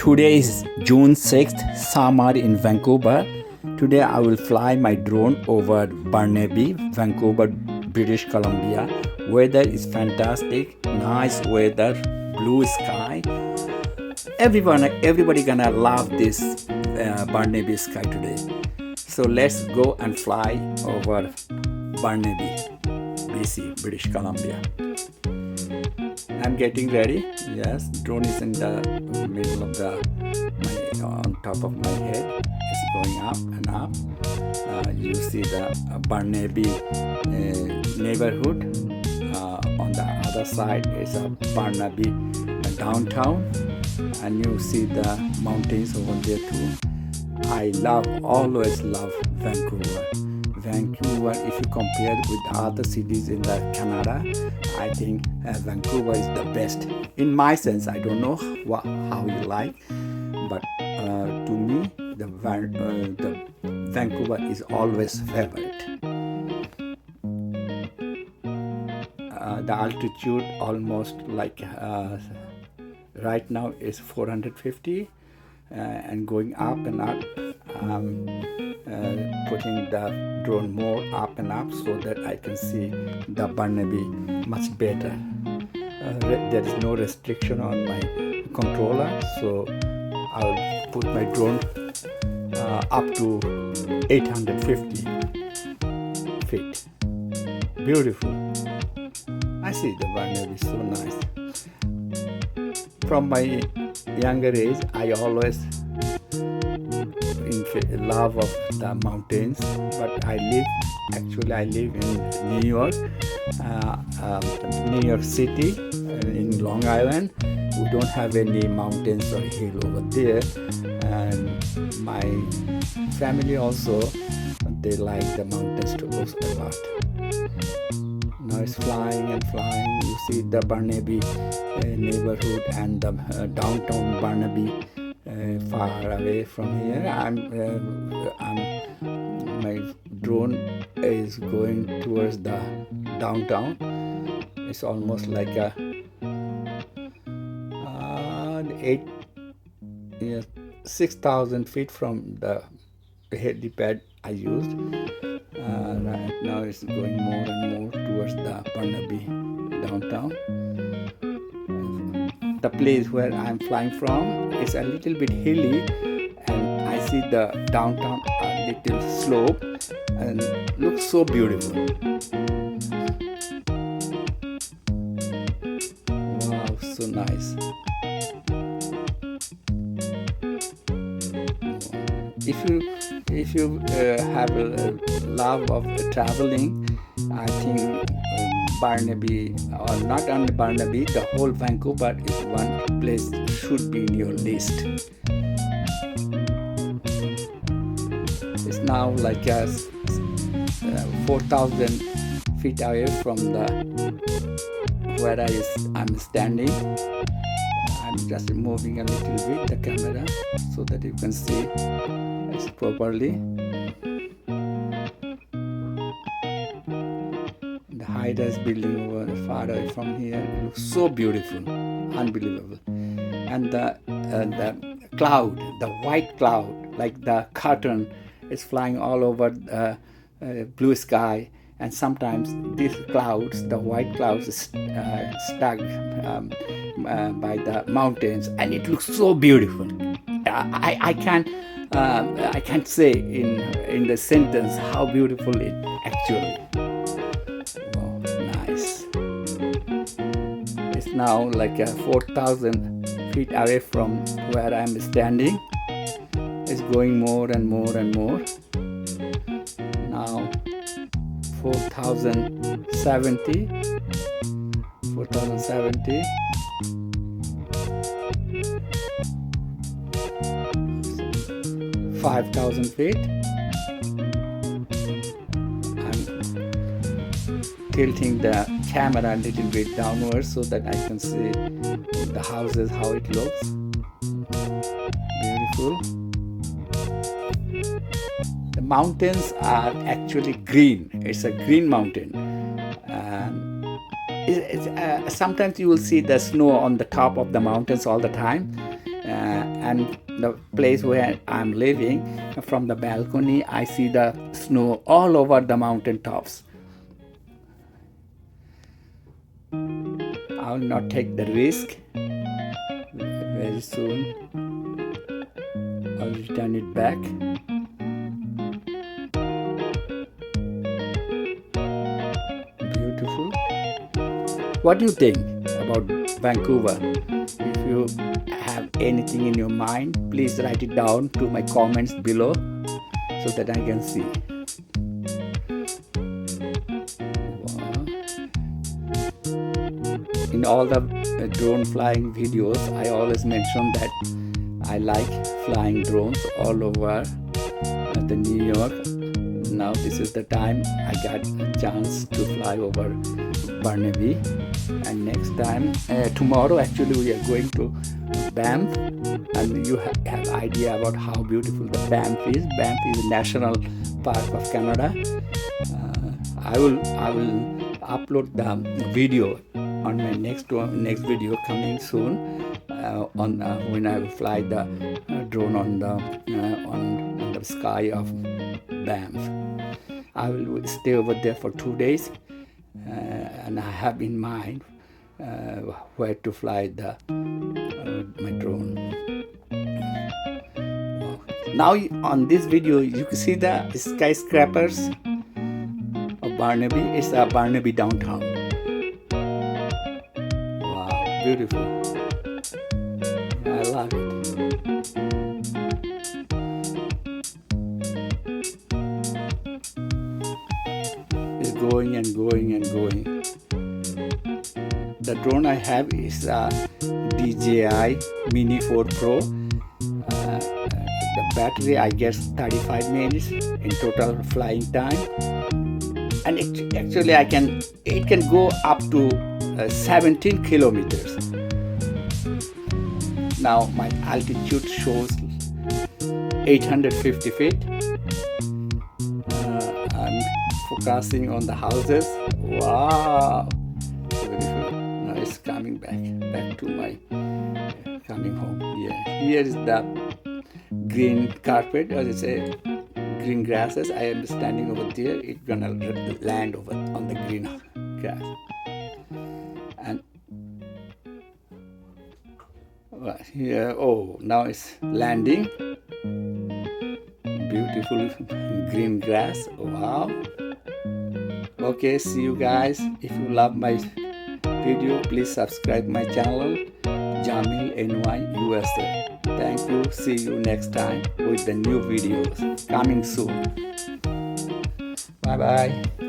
Today is June 6th, summer in Vancouver. Today I will fly my drone over Burnaby, Vancouver, British Columbia. Weather is fantastic, nice weather, blue sky. Everybody gonna love this Burnaby sky today. So let's go and fly over Burnaby, BC, British Columbia. I'm getting ready. Yes, drone is in the middle of on top of my head. It's going up and up. You see the Burnaby neighborhood. On the other side is a Burnaby downtown, and you see the mountains over there too. I always love Vancouver. Vancouver, if you compare it with other cities in Canada, I think Vancouver is the best. In my sense, I don't know how you like, but to me, the Vancouver is always favorite. The altitude almost like right now is 450 and going up and up. Putting the drone more up and up so that I can see the Burnaby much better. There is no restriction on my controller, so I'll put my drone up to 850 feet. Beautiful. I see the Burnaby, so nice. From my younger age, I always in love of the mountains, but I live in New York City, in Long Island. We don't have any mountains or hill over there, and my family also, they like the mountains to us a lot. Now it's flying and flying. You see the Burnaby neighborhood and the downtown Burnaby. Far away from here. My drone is going towards the downtown. It's almost like a 6,000 feet from the helipad I used. Right now it's going more and more towards the Burnaby downtown. The place where I'm flying from is a little bit hilly, and I see the downtown a little slope and looks so beautiful. Wow, so nice. If you have a love of traveling, I think Burnaby, or not only Burnaby, the whole Vancouver is one place should be in your list. It's now like 4,000 feet away from where I'm standing. I'm just moving a little bit the camera so that you can see it properly. The high-rise building over far away from here looks so beautiful, unbelievable. And the cloud, the white cloud, like the curtain, is flying all over the blue sky. And sometimes these clouds, the white clouds, is stuck by the mountains, and it looks so beautiful. I can't say in the sentence how beautiful it actually. Wow, nice. It's now like 4,000 feet away from where I'm standing. It's going more and more and more. Now 4,070. 5,000 feet. I'm tilting the camera a little bit downwards so that I can see the houses, how it looks. Beautiful. The mountains are actually green. It's a green mountain. Sometimes you will see the snow on the top of the mountains all the time. and the place where I'm living, from the balcony I see the snow all over the mountain tops. I will not take the risk. Very soon I'll return it back. Beautiful. What do you think about Vancouver? If you have anything in your mind, please write it down to my comments below so that I can see. Wow. In all the drone flying videos, I always mention that I like flying drones all over the New York. Now this is the time I got a chance to fly over Burnaby, and next time, tomorrow actually we are going to Banff, and you have idea about how beautiful the Banff is. Banff is a national park of Canada. I will upload the video on my next video coming soon, on when I will fly the drone on the sky of Banff. I will stay over there for 2 days, and I have in mind where to fly my drone. Now on this video you can see the skyscrapers of Burnaby. It's a Burnaby downtown. Wow, beautiful. I love it. It's going and going and going. The drone I have is a DJI Mini 4 Pro. The battery I guess 35 minutes in total flying time, and actually it can go up to 17 kilometers. Now my altitude shows 850 feet. I'm focusing on the houses. Wow, beautiful. Now it's coming back to my coming home. Here is the green carpet, or it's a green grasses. I am standing over there. It's gonna land over on the green grass, and here, oh, now it's landing. Beautiful green grass. Wow. Okay, see you guys. If you love my video, please subscribe my channel, Jamil NY USA. Thank you. See you next time with the new videos coming soon. Bye bye.